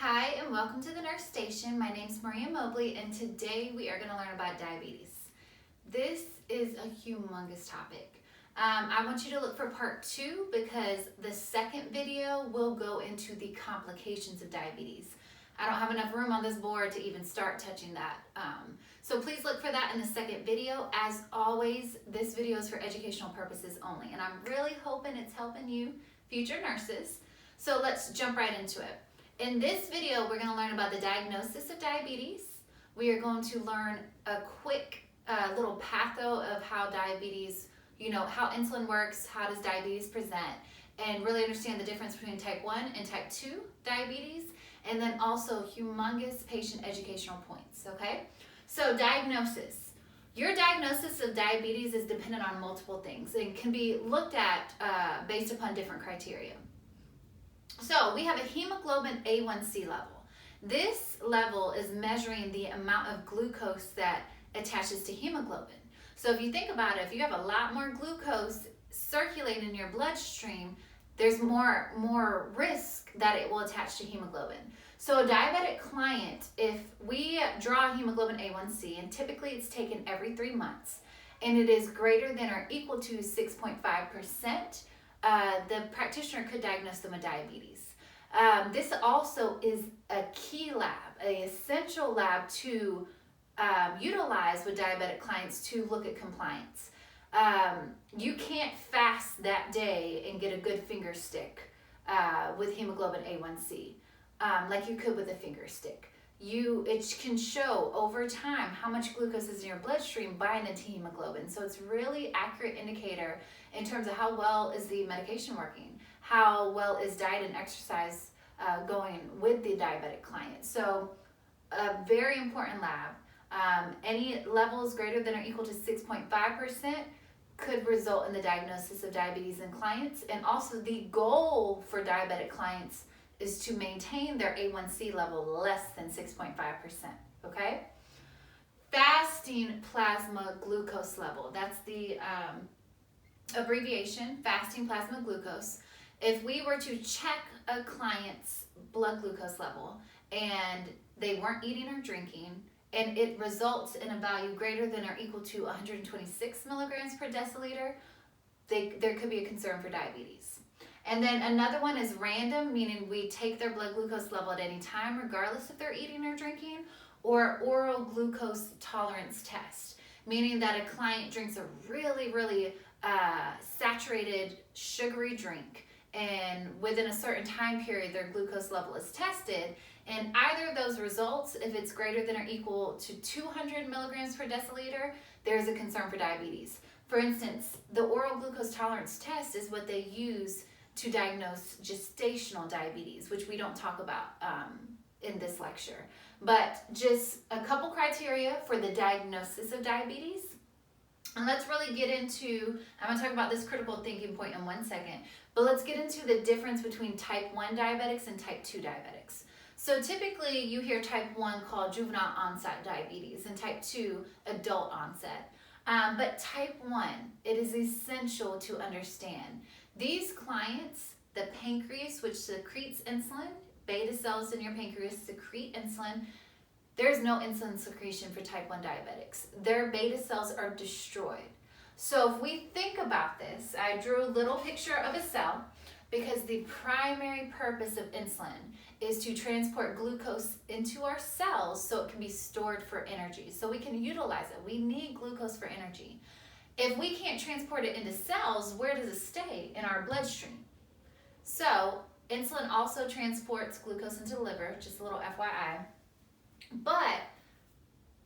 Hi and welcome to the Nurse Station. My name is Maria Mobley and today we are going to learn about diabetes. This is a humongous topic. I want you to look for part 2 because the second video will go into the complications of diabetes. I don't have enough room on this board to even start touching that. So please look for that in the second video. As always, this video is for educational purposes only and I'm really hoping it's helping you future nurses. So let's jump right into it. In this video, we're going to learn about the diagnosis of diabetes. We are going to learn a quick little patho of how diabetes, how insulin works, how does diabetes present, and really understand the difference between type 1 and type 2 diabetes, and then also humongous patient educational points, okay? So diagnosis. Your diagnosis of diabetes is dependent on multiple things and can be looked at based upon different criteria. So we have a hemoglobin A1C level. This level is measuring the amount of glucose that attaches to hemoglobin. So if you think about it, if you have a lot more glucose circulating in your bloodstream, there's more risk that it will attach to hemoglobin. So a diabetic client, if we draw hemoglobin A1C, and typically it's taken every 3 months, and it is greater than or equal to 6.5%, the practitioner could diagnose them with diabetes. This also is a key lab, an essential lab to utilize with diabetic clients to look at compliance. You can't fast that day and get a good finger stick with hemoglobin A1C like you could with a finger stick. It can show over time how much glucose is in your bloodstream binding to hemoglobin. So it's really accurate indicator in terms of how well is the medication working, how well is diet and exercise going with the diabetic client. So a very important lab. Any levels greater than or equal to 6.5% could result in the diagnosis of diabetes in clients. And also the goal for diabetic clients is to maintain their A1C level less than 6.5%, okay? Fasting plasma glucose level, that's the abbreviation, fasting plasma glucose. If we were to check a client's blood glucose level and they weren't eating or drinking, and it results in a value greater than or equal to 126 milligrams per deciliter, there could be a concern for diabetes. And then another one is random, meaning we take their blood glucose level at any time, regardless if they're eating or drinking, or oral glucose tolerance test, meaning that a client drinks a really saturated sugary drink, and within a certain time period, their glucose level is tested, and either of those results, if it's greater than or equal to 200 milligrams per deciliter, there's a concern for diabetes. For instance, the oral glucose tolerance test is what they use to diagnose gestational diabetes, which we don't talk about in this lecture. But just a couple criteria for the diagnosis of diabetes. And let's really get into, I'm going to talk about this critical thinking point in 1 second, but let's get into the difference between type 1 diabetics and type 2 diabetics. So typically you hear type 1 called juvenile onset diabetes and type 2 adult onset. But type 1, it is essential to understand. These clients, the pancreas, which secretes insulin, beta cells in your pancreas secrete insulin. There's no insulin secretion for type 1 diabetics. Their beta cells are destroyed. So if we think about this, I drew a little picture of a cell because the primary purpose of insulin is to transport glucose into our cells so it can be stored for energy. So we can utilize it. We need glucose for energy. If we can't transport it into cells, where does it stay? In our bloodstream. So insulin also transports glucose into the liver, just a little FYI. But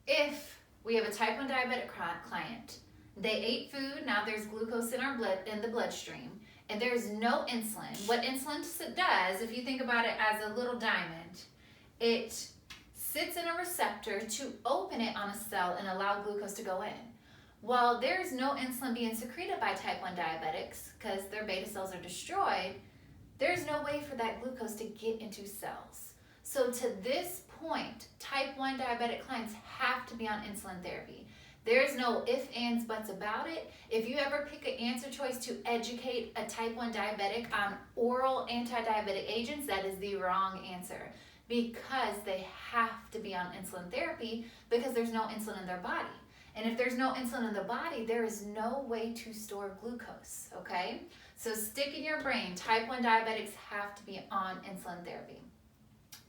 if we have a type 1 diabetic client, they ate food, now there's glucose in the bloodstream, and there's no insulin. What insulin does, if you think about it as a little diamond, it sits in a receptor to open it on a cell and allow glucose to go in. While there's no insulin being secreted by type 1 diabetics because their beta cells are destroyed, there's no way for that glucose to get into cells. So to this point, type 1 diabetic clients have to be on insulin therapy. There's no ifs, ands, buts about it. If you ever pick an answer choice to educate a type 1 diabetic on oral anti-diabetic agents, that is the wrong answer. because they have to be on insulin therapy because there's no insulin in their body. And if there's no insulin in the body, there is no way to store glucose, okay? So stick in your brain, type 1 diabetics have to be on insulin therapy.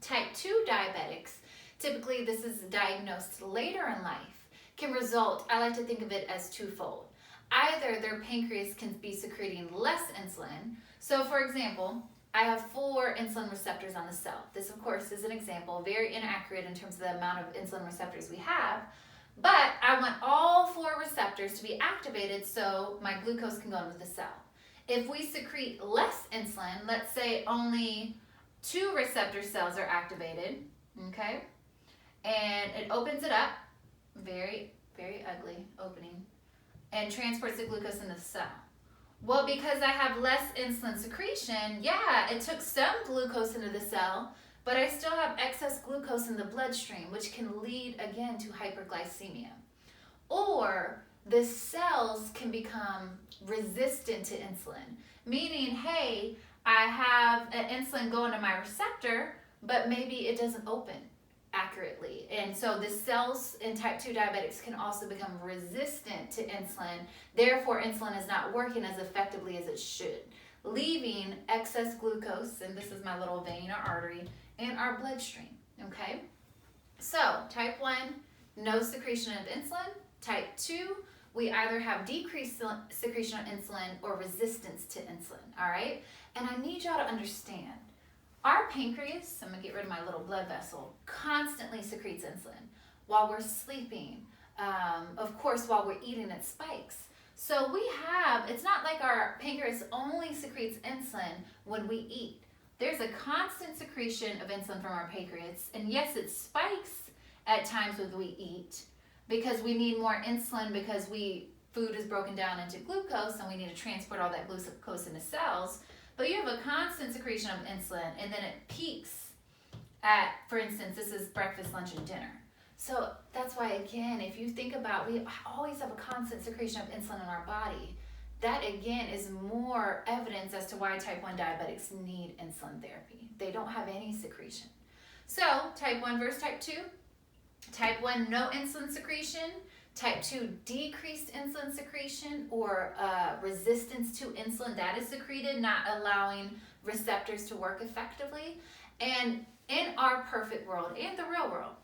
Type 2 diabetics, typically this is diagnosed later in life, can result, I like to think of it as twofold. Either their pancreas can be secreting less insulin. So for example, I have 4 insulin receptors on the cell. This of course is an example, very inaccurate in terms of the amount of insulin receptors we have, but I want all 4 receptors to be activated so my glucose can go into the cell. If we secrete less insulin, let's say only 2 receptor cells are activated, okay, and it opens it up, very, very ugly opening, and transports the glucose into the cell. Well, because I have less insulin secretion, yeah, it took some glucose into the cell, but I still have excess glucose in the bloodstream, which can lead again to hyperglycemia. Or the cells can become resistant to insulin, meaning, hey, I have an insulin going to my receptor, but maybe it doesn't open accurately. And so the cells in type 2 diabetics can also become resistant to insulin. Therefore, insulin is not working as effectively as it should, leaving excess glucose, and this is my little vein or artery, in our bloodstream, okay? So type 1, no secretion of insulin. Type 2, we either have decreased secretion of insulin or resistance to insulin, all right? And I need y'all to understand, our pancreas, I'm gonna get rid of my little blood vessel, constantly secretes insulin. While we're sleeping, of course, while we're eating, it spikes. So we have, it's not like our pancreas only secretes insulin when we eat. There's a constant secretion of insulin from our pancreas, and yes, it spikes at times when we eat because we need more insulin because food is broken down into glucose and we need to transport all that glucose into cells. But you have a constant secretion of insulin, and then it peaks at, for instance, this is breakfast, lunch, and dinner. So that's why, again, if you think about, we always have a constant secretion of insulin in our body. That, again, is more evidence as to why type 1 diabetics need insulin therapy. They don't have any secretion. So type 1 versus type 2. Type 1, no insulin secretion. Type 2, decreased insulin secretion or resistance to insulin that is secreted, not allowing receptors to work effectively. And in our perfect world and the real world,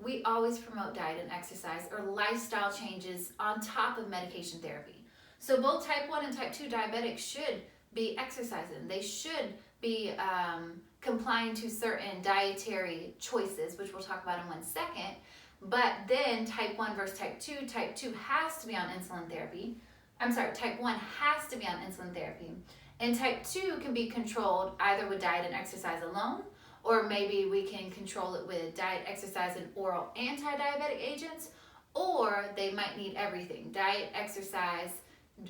we always promote diet and exercise or lifestyle changes on top of medication therapy. So both type 1 and type 2 diabetics should be exercising. They should be complying to certain dietary choices, which we'll talk about in 1 second. But then type 1 versus type 2 has to be on insulin therapy. Type 1 has to be on insulin therapy. And type 2 can be controlled either with diet and exercise alone, or maybe we can control it with diet, exercise, and oral anti-diabetic agents, or they might need everything: diet, exercise,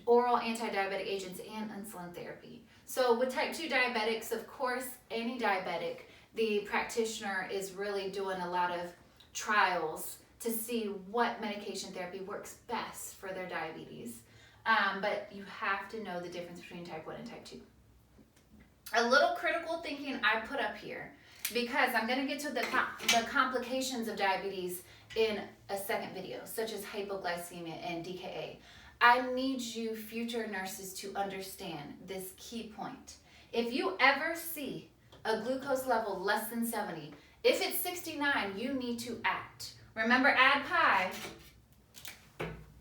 oral anti-diabetic agents, and insulin therapy. So with type 2 diabetics, of course, any diabetic, the practitioner is really doing a lot of trials to see what medication therapy works best for their diabetes. But you have to know the difference between type 1 and type 2. A little critical thinking I put up here, because I'm going to get to the complications of diabetes in a second video, such as hypoglycemia and DKA. I need you future nurses to understand this key point. If you ever see a glucose level less than 70, if it's 69, you need to act. Remember ADPI?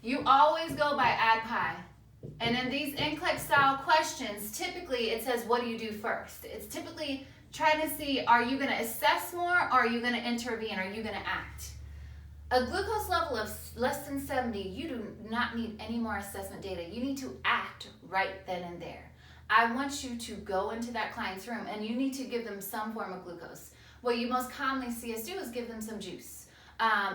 You always go by ADPI. And in these NCLEX style questions, typically it says, what do you do first? It's typically trying to see, are you going to assess more or are you going to intervene? Are you going to act? A glucose level of less than 70, you do not need any more assessment data. You need to act right then and there. I want you to go into that client's room and you need to give them some form of glucose. What you most commonly see us do is give them some juice.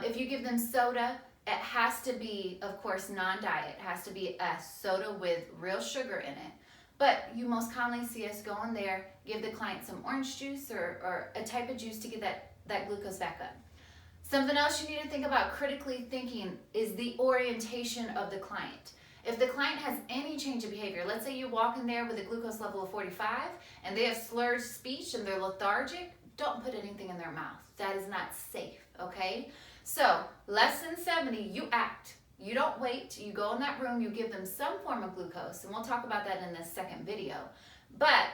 If you give them soda, it has to be, of course, non-diet. It has to be a soda with real sugar in it. But you most commonly see us go in there, give the client some orange juice or a type of juice to get that glucose back up. Something else you need to think about critically thinking is the orientation of the client. If the client has any change of behavior, let's say you walk in there with a glucose level of 45 and they have slurred speech and they're lethargic, don't put anything in their mouth. That is not safe, okay? So less than 70, you act. You don't wait. You go in that room, you give them some form of glucose, and we'll talk about that in the second video. But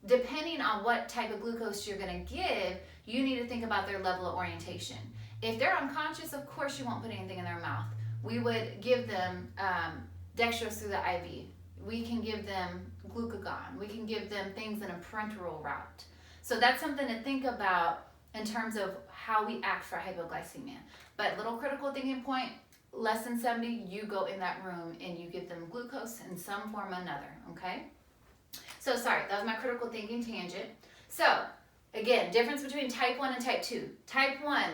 depending on what type of glucose you're going to give, you need to think about their level of orientation. If they're unconscious, of course you won't put anything in their mouth. We would give them dextrose through the IV. We can give them glucagon. We can give them things in a parenteral route. So that's something to think about in terms of how we act for hypoglycemia. But little critical thinking point, less than 70, you go in that room and you give them glucose in some form or another, okay? So sorry, that was my critical thinking tangent. So again, difference between type 1 and type 2. Type 1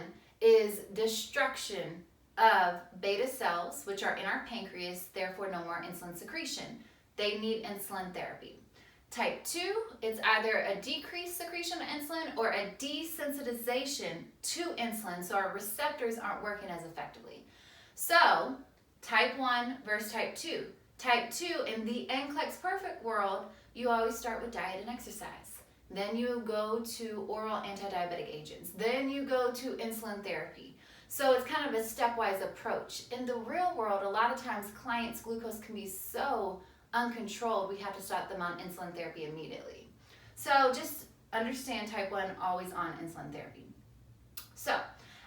is destruction of beta cells, which are in our pancreas, therefore no more insulin secretion. They need insulin therapy. Type 2, it's either a decreased secretion of insulin or a desensitization to insulin, so our receptors aren't working as effectively. So, type 1 versus type 2. Type 2, in the NCLEX perfect world, you always start with diet and exercise. Then you go to oral anti-diabetic agents. Then you go to insulin therapy. So it's kind of a stepwise approach. In the real world, a lot of times clients' glucose can be so uncontrolled, we have to stop them on insulin therapy immediately. So just understand type 1 always on insulin therapy. So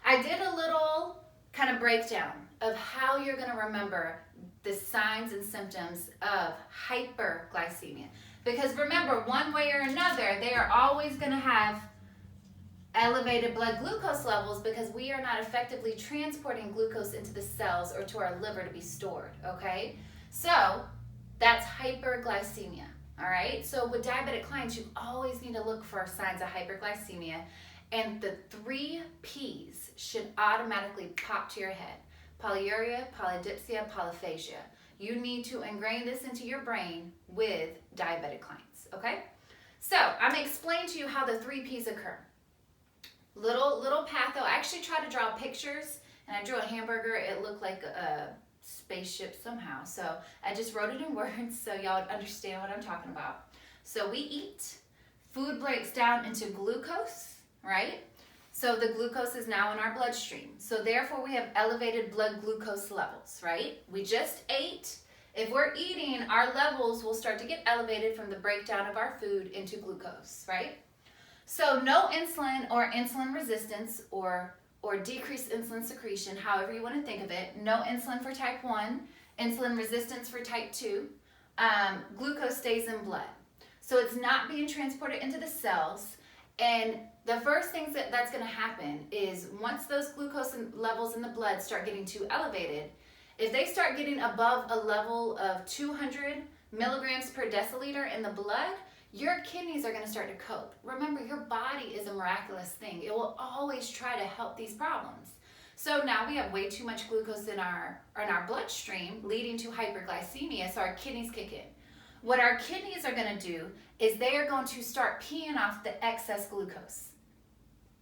I did a little kind of breakdown of how you're going to remember the signs and symptoms of hyperglycemia. Because remember, one way or another, they are always going to have elevated blood glucose levels because we are not effectively transporting glucose into the cells or to our liver to be stored, okay? So that's hyperglycemia, all right? So with diabetic clients, you always need to look for signs of hyperglycemia, and the 3 Ps should automatically pop to your head. Polyuria, polydipsia, polyphagia. You need to ingrain this into your brain with diabetic clients, okay? So I'm gonna explain to you how the 3 Ps occur. Little patho. I actually tried to draw pictures, and I drew a hamburger. It looked like a spaceship somehow. So I just wrote it in words so y'all would understand what I'm talking about. So we eat. Food breaks down into glucose, right? So the glucose is now in our bloodstream. So therefore we have elevated blood glucose levels, right? We just ate. If we're eating, our levels will start to get elevated from the breakdown of our food into glucose, right? So no insulin or insulin resistance or decreased insulin secretion, however you want to think of it. No insulin for type 1, insulin resistance for type 2. Glucose stays in blood. So it's not being transported into the cells. And the first things that's going to happen is once those glucose levels in the blood start getting too elevated, if they start getting above a level of 200 milligrams per deciliter in the blood, your kidneys are going to start to cope. Remember, your body is a miraculous thing. It will always try to help these problems. So now we have way too much glucose in our bloodstream, leading to hyperglycemia, so our kidneys kick in. What our kidneys are going to do is they are going to start peeing off the excess glucose.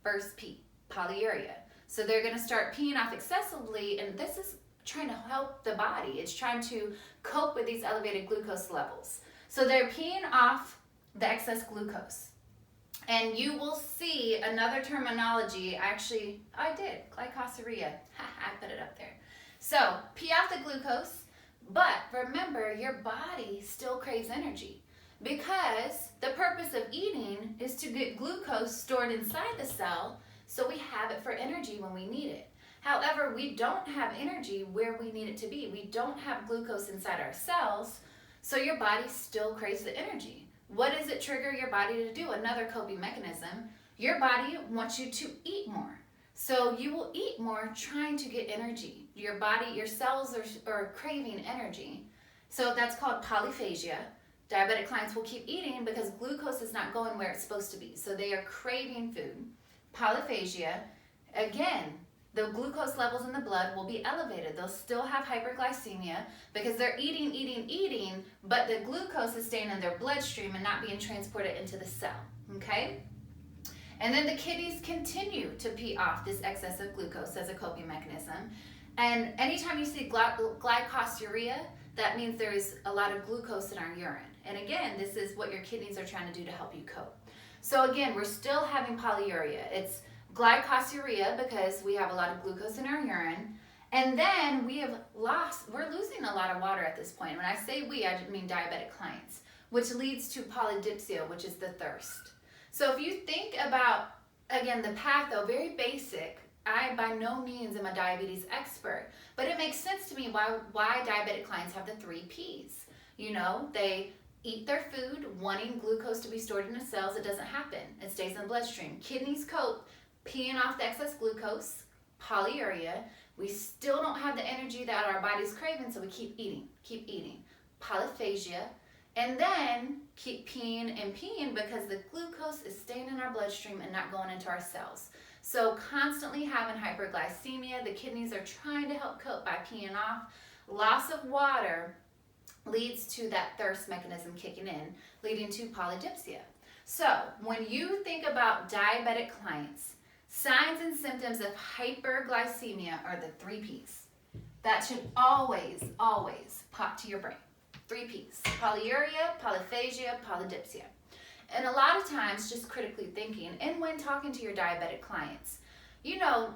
First P, polyuria. So they're going to start peeing off excessively, and this is trying to help the body. It's trying to cope with these elevated glucose levels. So they're peeing off the excess glucose. And you will see another terminology. Actually, I did, glycosuria. I put it up there. So pee off the glucose, but remember, your body still craves energy because the purpose of eating is to get glucose stored inside the cell so we have it for energy when we need it. However, we don't have energy where we need it to be. We don't have glucose inside our cells, so your body still craves the energy. What does it trigger your body to do? Another coping mechanism. Your body wants you to eat more. So you will eat more trying to get energy. Your body, your cells are craving energy. So that's called polyphagia. Diabetic clients will keep eating because glucose is not going where it's supposed to be. So they are craving food. Polyphagia, again, the glucose levels in the blood will be elevated. They'll still have hyperglycemia because they're eating, but the glucose is staying in their bloodstream and not being transported into the cell, okay? And then the kidneys continue to pee off this excessive glucose as a coping mechanism. And anytime you see glycosuria, that means there's a lot of glucose in our urine. And again, this is what your kidneys are trying to do to help you cope. So again, we're still having polyuria. It's glycosuria because we have a lot of glucose in our urine. And then we're losing a lot of water at this point. When I say we, I mean diabetic clients, which leads to polydipsia, which is the thirst. So if you think about, again, the patho, very basic. I by no means am a diabetes expert, but it makes sense to me why diabetic clients have the 3 Ps. You know, they eat their food wanting glucose to be stored in the cells. It doesn't happen. It stays in the bloodstream. Kidneys cope, peeing off the excess glucose, polyuria. We still don't have the energy that our body's craving, so we keep eating. Polyphagia, and then keep peeing because the glucose is staying in our bloodstream and not going into our cells. So constantly having hyperglycemia, the kidneys are trying to help cope by peeing off. Loss of water leads to that thirst mechanism kicking in, leading to polydipsia. So when you think about diabetic clients, signs and symptoms of hyperglycemia are the 3 Ps. That should always pop to your brain. 3 Ps: polyuria, polyphagia, polydipsia. And a lot of times, just critically thinking, and when talking to your diabetic clients, you know,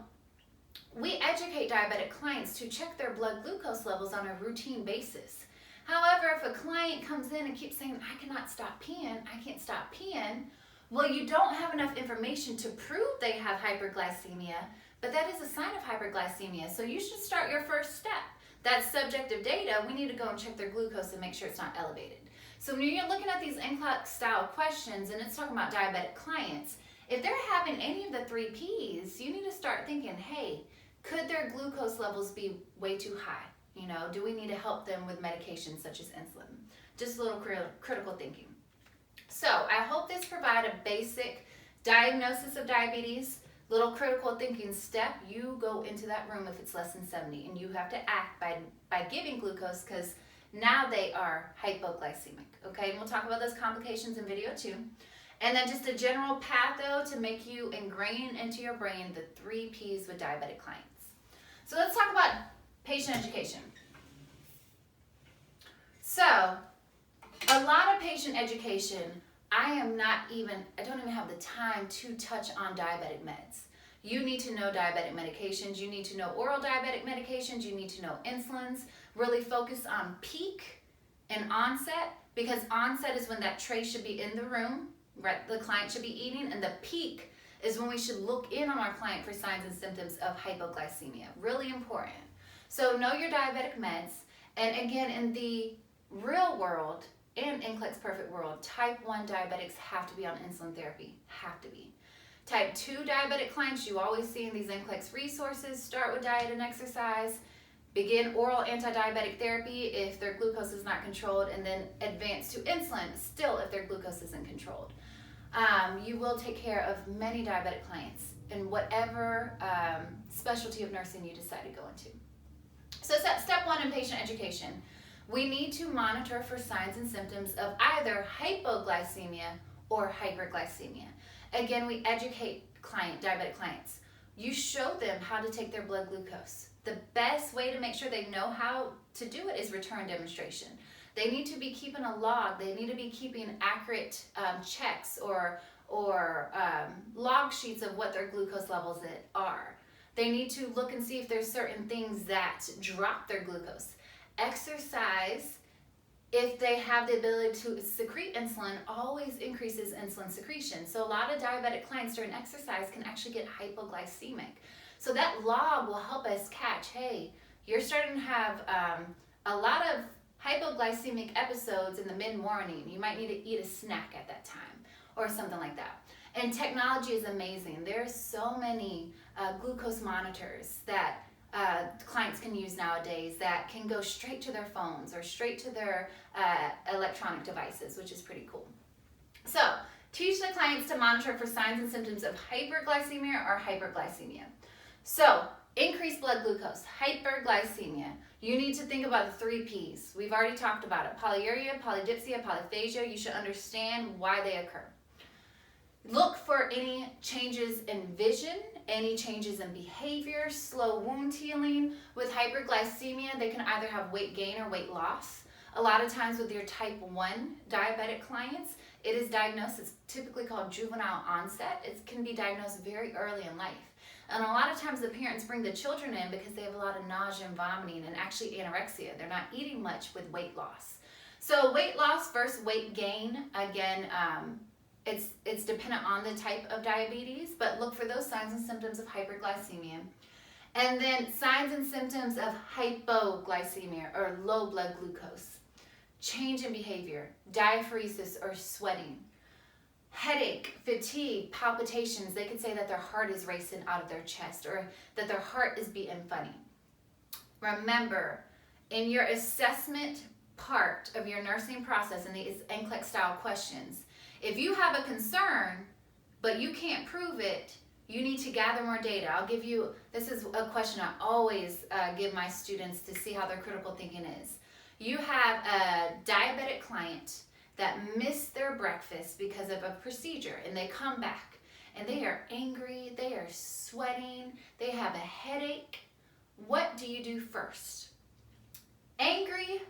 we educate diabetic clients to check their blood glucose levels on a routine basis. However, if a client comes in and keeps saying, I cannot stop peeing, well, you don't have enough information to prove they have hyperglycemia, but that is a sign of hyperglycemia. So you should start your first step. That's subjective data. We need to go and check their glucose and make sure it's not elevated. So when you're looking at these NCLEX style questions, and it's talking about diabetic clients, if they're having any of the 3 Ps, you need to start thinking, hey, could their glucose levels be way too high? You know, do we need to help them with medications such as insulin? Just a little critical thinking. So I hope this provided a basic diagnosis of diabetes, little critical thinking step. You go into that room if it's less than 70, and you have to act by giving glucose, because now they are hypoglycemic, okay? And we'll talk about those complications in video 2. And then just a general patho to make you ingrain into your brain the 3 Ps with diabetic clients. So let's talk about patient education. So a lot of patient education, I don't even have the time to touch on diabetic meds. You need to know diabetic medications. You need to know oral diabetic medications. You need to know insulins. Really focus on peak and onset, because onset is when that tray should be in the room, right? The client should be eating, and the peak is when we should look in on our client for signs and symptoms of hypoglycemia. Really important. So know your diabetic meds. And again, in the real world and NCLEX perfect world, type 1 diabetics have to be on insulin therapy. Have to be. Type 2 diabetic clients, you always see in these NCLEX resources, start with diet and exercise, begin oral anti-diabetic therapy if their glucose is not controlled, and then advance to insulin still if their glucose isn't controlled. You will take care of many diabetic clients in whatever specialty of nursing you decide to go into. So step 1 in patient education, we need to monitor for signs and symptoms of either hypoglycemia or hyperglycemia. Again, we educate diabetic clients. You show them how to take their blood glucose. The best way to make sure they know how to do it is return demonstration. They need to be keeping a log. They need to be keeping accurate checks or log sheets of what their glucose levels are. They need to look and see if there's certain things that drop their glucose. Exercise, if they have the ability to secrete insulin, always increases insulin secretion. So a lot of diabetic clients during exercise can actually get hypoglycemic. So that log will help us catch, hey, you're starting to have a lot of hypoglycemic episodes in the mid-morning. You might need to eat a snack at that time or something like that. And technology is amazing. There's so many glucose monitors that clients can use nowadays that can go straight to their phones or straight to their electronic devices, which is pretty cool. So teach the clients to monitor for signs and symptoms of hyperglycemia or hyperglycemia. So increased blood glucose, hyperglycemia. You need to think about the 3 Ps. We've already talked about it. Polyuria, polydipsia, polyphagia. You should understand why they occur. Look for any changes in vision, any changes in behavior, slow wound healing. With hyperglycemia, they can either have weight gain or weight loss. A lot of times with your type 1 diabetic clients, it is diagnosed, it's typically called juvenile onset. It can be diagnosed very early in life. And a lot of times the parents bring the children in because they have a lot of nausea and vomiting and actually anorexia. They're not eating much with weight loss. So weight loss versus weight gain, again, it's dependent on the type of diabetes, but look for those signs and symptoms of hyperglycemia. And then signs and symptoms of hypoglycemia or low blood glucose. Change in behavior, diaphoresis or sweating, headache, fatigue, palpitations. They could say that their heart is racing out of their chest or that their heart is beating funny. Remember, in your assessment part of your nursing process in these NCLEX style questions, if you have a concern but you can't prove it, you need to gather more data. I'll give you, this is a question I always give my students to see how their critical thinking is. You have a diabetic client that missed their breakfast because of a procedure and they come back and they are angry, they are sweating, they have a headache. What do you do first? Angry,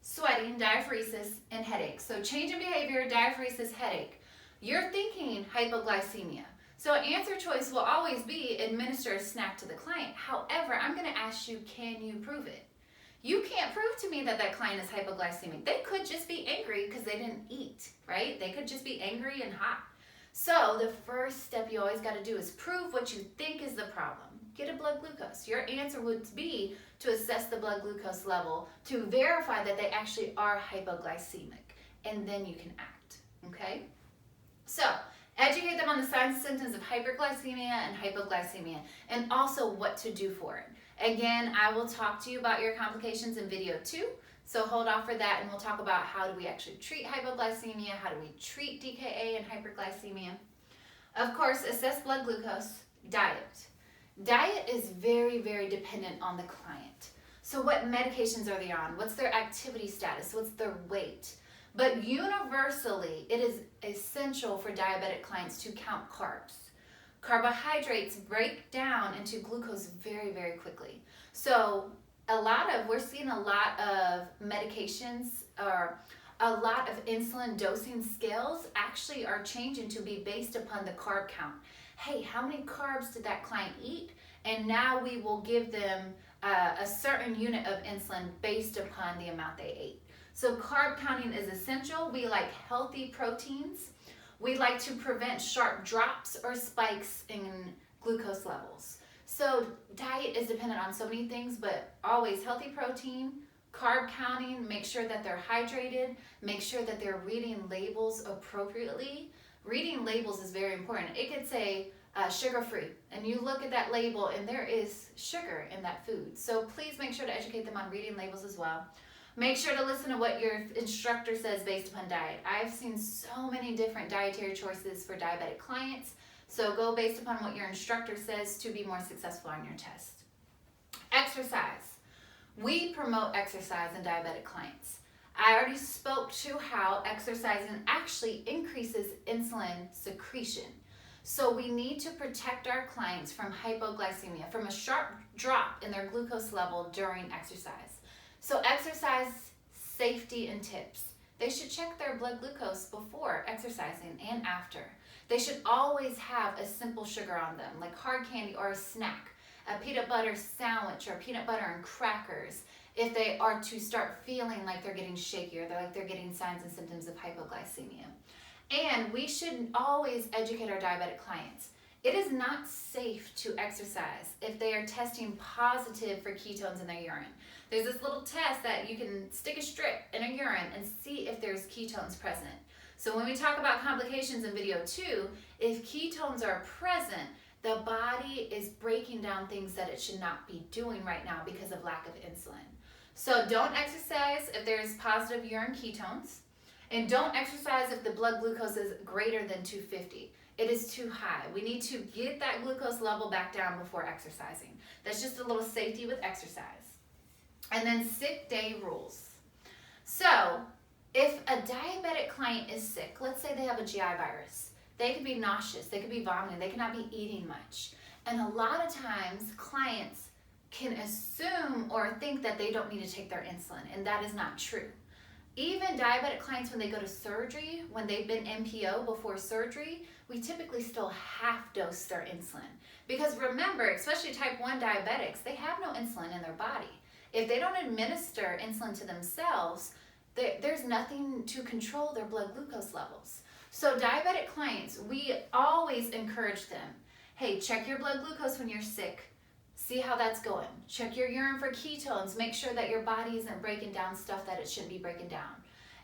sweating, diaphoresis, and headache. So change in behavior, diaphoresis, headache. You're thinking hypoglycemia. So answer choice will always be administer a snack to the client. However, I'm going to ask you, can you prove it? You can't prove to me that that client is hypoglycemic. They could just be angry because they didn't eat, right? They could just be angry and hot. So the first step you always got to do is prove what you think is the problem. Get a blood glucose. Your answer would be to assess the blood glucose level to verify that they actually are hypoglycemic, and then you can act, okay? So educate them on the signs and symptoms of hyperglycemia and hypoglycemia, and also what to do for it. Again, I will talk to you about your complications in video 2, so hold off for that, and we'll talk about how do we actually treat hypoglycemia, how do we treat DKA and hyperglycemia. Of course, assess blood glucose, diet. Diet is very, very dependent on the client. So what medications are they on? What's their activity status? What's their weight? But universally, it is essential for diabetic clients to count carbs. Carbohydrates break down into glucose very, very quickly. So we're seeing a lot of medications or a lot of insulin dosing scales actually are changing to be based upon the carb count. Hey, how many carbs did that client eat? And now we will give them a certain unit of insulin based upon the amount they ate. So carb counting is essential. We like healthy proteins. We like to prevent sharp drops or spikes in glucose levels. So diet is dependent on so many things, but always healthy protein, carb counting, make sure that they're hydrated, make sure that they're reading labels appropriately. Reading labels is very important. It could say sugar-free, and you look at that label and there is sugar in that food. So please make sure to educate them on reading labels as well. Make sure to listen to what your instructor says based upon diet. I've seen so many different dietary choices for diabetic clients, so go based upon what your instructor says to be more successful on your test. Exercise. We promote exercise in diabetic clients. I already spoke to how exercising actually increases insulin secretion. So we need to protect our clients from hypoglycemia, from a sharp drop in their glucose level during exercise. So exercise safety and tips. They should check their blood glucose before exercising and after. They should always have a simple sugar on them, like hard candy or a snack, a peanut butter sandwich or peanut butter and crackers, if they are to start feeling like they're getting shaky or they're getting signs and symptoms of hypoglycemia. And we should always educate our diabetic clients. It is not safe to exercise if they are testing positive for ketones in their urine. There's this little test that you can stick a strip in a urine and see if there's ketones present. So when we talk about complications in video 2, if ketones are present, the body is breaking down things that it should not be doing right now because of lack of insulin. So don't exercise if there's positive urine ketones, and don't exercise if the blood glucose is greater than 250. It is too high. We need to get that glucose level back down before exercising. That's just a little safety with exercise. And then sick day rules. So if a diabetic client is sick, let's say they have a GI virus, they could be nauseous, they could be vomiting, they cannot be eating much. And a lot of times clients can assume or think that they don't need to take their insulin, and that is not true. Even diabetic clients, when they go to surgery, when they've been NPO before surgery, we typically still half dose their insulin. Because remember, especially type 1 diabetics, they have no insulin in their body. If they don't administer insulin to themselves, there's nothing to control their blood glucose levels. So diabetic clients, we always encourage them, hey, check your blood glucose when you're sick. See how that's going. Check your urine for ketones. Make sure that your body isn't breaking down stuff that it shouldn't be breaking down.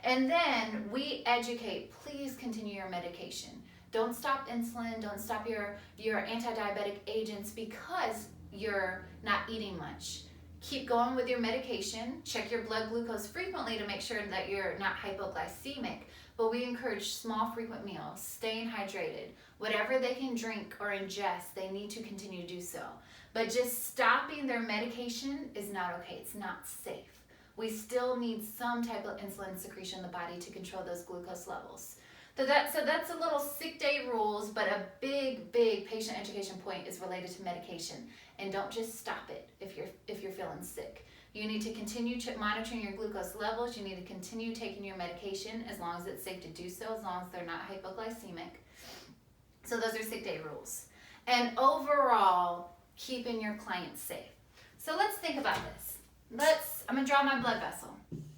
And then we educate, please continue your medication. Don't stop insulin. Don't stop your anti-diabetic agents because you're not eating much. Keep going with your medication. Check your blood glucose frequently to make sure that you're not hypoglycemic. But we encourage small, frequent meals, staying hydrated. Whatever they can drink or ingest, they need to continue to do so. But just stopping their medication is not okay. It's not safe. We still need some type of insulin secretion in the body to control those glucose levels. So that's a little sick day rules, but a big patient education point is related to medication. And don't just stop it if you're feeling sick. You need to continue monitoring your glucose levels. You need to continue taking your medication as long as it's safe to do so, as long as they're not hypoglycemic. So those are sick day rules. And overall, keeping your clients safe. So let's think about this. I'm gonna draw my blood vessel.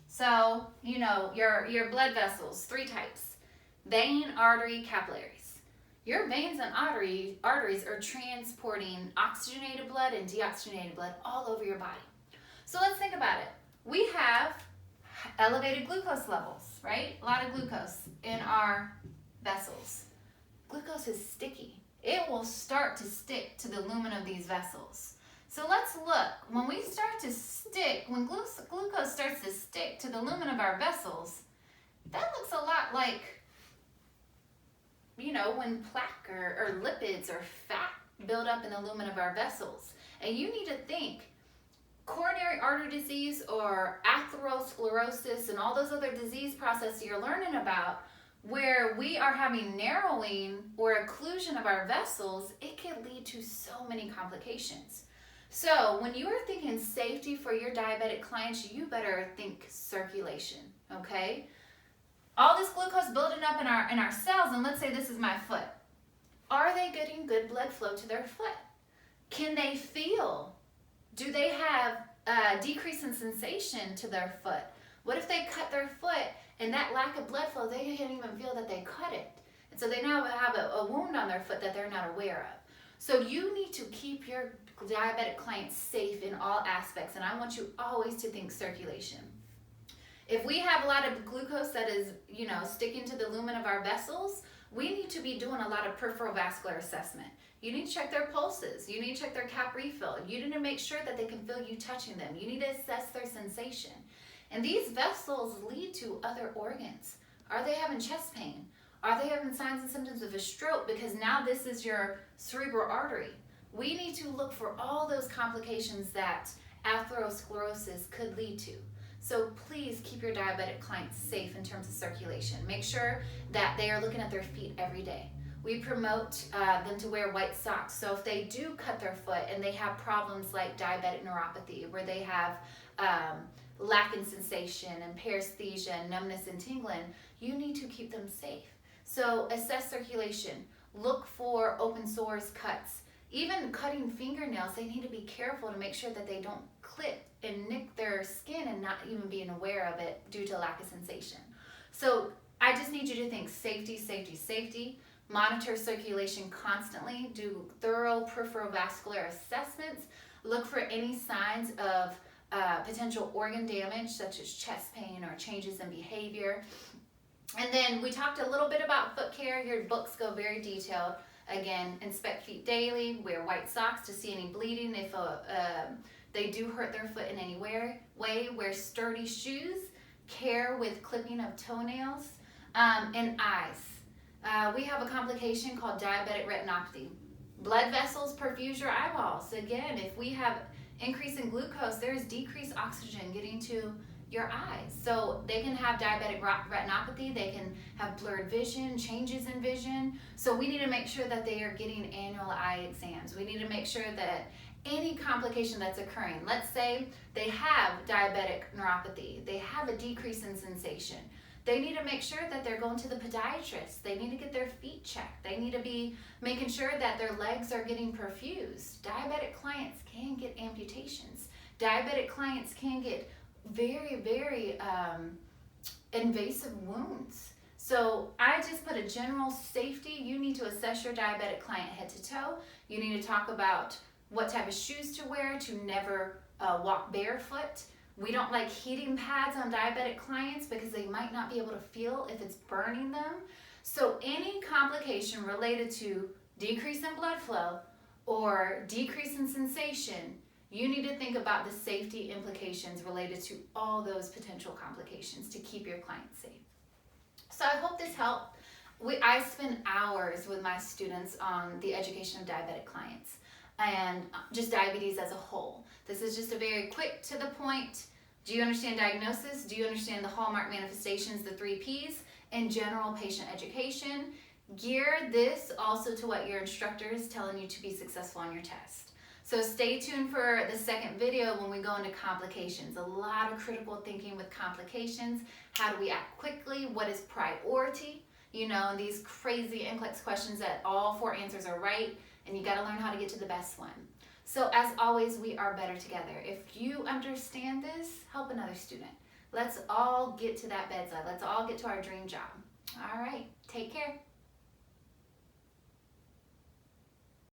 So, you know, your blood vessels, 3 types: vein, artery, capillaries. Your veins and arteries are transporting oxygenated blood and deoxygenated blood all over your body. So let's think about it. We have elevated glucose levels, right? A lot of glucose in our vessels. Glucose is sticky. It will start to stick to the lumen of these vessels. So let's look. When glucose starts to stick to the lumen of our vessels, that looks a lot like, you know, when plaque or lipids or fat build up in the lumen of our vessels. And you need to think, coronary artery disease or atherosclerosis and all those other disease processes you're learning about, where we are having narrowing or occlusion of our vessels, it can lead to so many complications. So when you are thinking safety for your diabetic clients, you better think circulation, okay? All this glucose building up in our cells, and let's say this is my foot. Are they getting good blood flow to their foot? Can they feel? Do they have a decrease in sensation to their foot? What if they cut their foot and that lack of blood flow, they can't even feel that they cut it. And so they now have a wound on their foot that they're not aware of. So you need to keep your diabetic clients safe in all aspects. And I want you always to think circulation. If we have a lot of glucose that is, you know, sticking to the lumen of our vessels, we need to be doing a lot of peripheral vascular assessment. You need to check their pulses. You need to check their cap refill. You need to make sure that they can feel you touching them. You need to assess their sensation. And these vessels lead to other organs. Are they having chest pain? Are they having signs and symptoms of a stroke? Because now this is your cerebral artery. We need to look for all those complications that atherosclerosis could lead to. So please keep your diabetic clients safe in terms of circulation. Make sure that they are looking at their feet every day. We promote them to wear white socks. So if they do cut their foot and they have problems like diabetic neuropathy, where they have lack in sensation and paresthesia, numbness and tingling, you need to keep them safe. So assess circulation. Look for open sores, cuts. Even cutting fingernails, they need to be careful to make sure that they don't clip and nick their skin and not even being aware of it due to lack of sensation. So I just need you to think safety, safety, safety. Monitor circulation constantly. Do thorough peripheral vascular assessments. Look for any signs of potential organ damage, such as chest pain or changes in behavior. And then we talked a little bit about foot care. Your books go very detailed. Again, inspect feet daily, wear white socks to see any bleeding. If they do hurt their foot in any way, wear sturdy shoes, care with clipping of toenails, and eyes. We have a complication called diabetic retinopathy. Blood vessels perfuse your eyeballs. Again, if we have increase in glucose, there is decreased oxygen getting to your eyes. So they can have diabetic retinopathy, they can have blurred vision, changes in vision. So we need to make sure that they are getting annual eye exams. We need to make sure that any complication that's occurring. Let's say they have diabetic neuropathy, they have a decrease in sensation. They need to make sure that they're going to the podiatrist. They need to get their feet checked. They need to be making sure that their legs are getting perfused. Diabetic clients can get amputations. Diabetic clients can get very, very invasive wounds. So I just put a general safety. You need to assess your diabetic client head to toe. You need to talk about what type of shoes to wear, to never walk barefoot. We don't like heating pads on diabetic clients because they might not be able to feel if it's burning them. So any complication related to decrease in blood flow or decrease in sensation, you need to think about the safety implications related to all those potential complications to keep your client safe. So I hope this helped. I spend hours with my students on the education of diabetic clients and just diabetes as a whole. This is just a very quick to the point. Do you understand diagnosis? Do you understand the hallmark manifestations, the 3 Ps, and general patient education? Gear this also to what your instructor is telling you to be successful on your test. So stay tuned for the second video when we go into complications. A lot of critical thinking with complications. How do we act quickly? What is priority? You know, these crazy NCLEX questions that all 4 answers are right, and you got to learn how to get to the best one. So as always, we are better together. If you understand this, help another student. Let's all get to that bedside. Let's all get to our dream job. All right, take care.